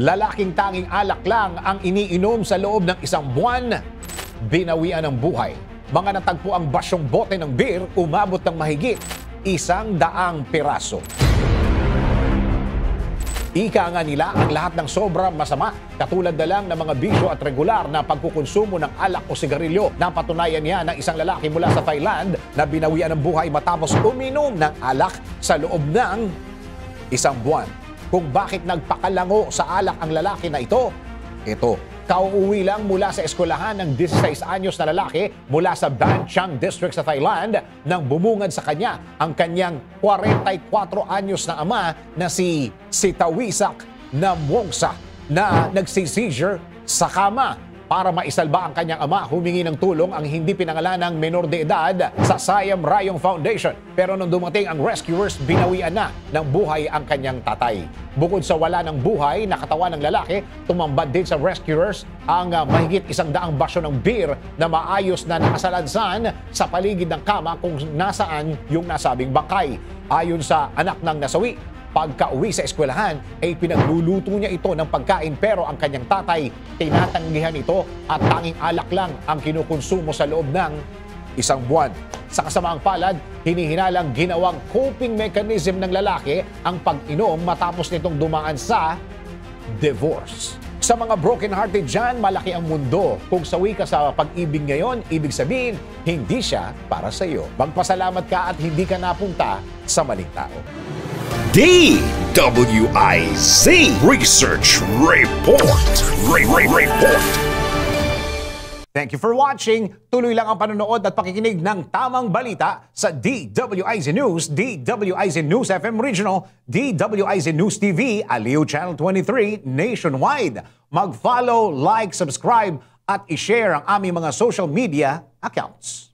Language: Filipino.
Lalaking tanging alak lang ang iniinom sa loob ng isang buwan, binawian ng buhay. Mga natagpo ang basyong bote ng beer, umabot ng mahigit 100 piraso. Ika nga nila ang lahat ng sobrang masama, katulad na lang ng mga bisyo at regular na pagkukonsumo ng alak o sigarilyo. Napatunayan niya ng isang lalaki mula sa Thailand na binawian ng buhay matapos uminom ng alak sa loob ng isang buwan. Kung bakit nagpakalango sa alak ang lalaki na ito, kauuwi lang mula sa eskwelahan ng 16 anyos na lalaki mula sa Ban Chang District sa Thailand nang bumungad sa kanya ang kanyang 44 anyos na ama na si Tawisak na Mongsa na nagsi-seizure sa kama. Para maisalba ang kanyang ama, humingi ng tulong ang hindi pinangalanang menor de edad sa Siam Rayong Foundation. Pero nung dumating ang rescuers, binawian na ng buhay ang kanyang tatay. Bukod sa wala ng buhay na katawan ng lalaki, tumambad din sa rescuers ang mahigit 100 basyo ng beer na maayos na nakasalansan sa paligid ng kama kung nasaan yung nasabing bangkay. Ayon sa anak ng nasawi, pagka-uwi sa eskwelahan ay pinagluluto niya ito ng pagkain pero ang kanyang tatay tinatanggihan ito at tanging alak lang ang kinukonsumo sa loob ng isang buwan. Sa kasamaang palad, hinihinalang ginawang coping mechanism ng lalaki ang pag-inom matapos nitong dumaan sa divorce. Sa mga broken-hearted dyan, malaki ang mundo. Kung sawi ka sa pag-ibig ngayon, ibig sabihin, hindi siya para sa iyo. Magpasalamat ka at hindi ka napunta sa maling tao. DWIZ Research Report. Report. Thank you for watching. Tuloy lang ang panonood at pakikinig ng tamang balita sa DWIZ News, DWIZ News FM Regional, DWIZ News TV, Aliw Channel 23, nationwide. Mag-follow, like, subscribe at i-share ang aming mga social media accounts.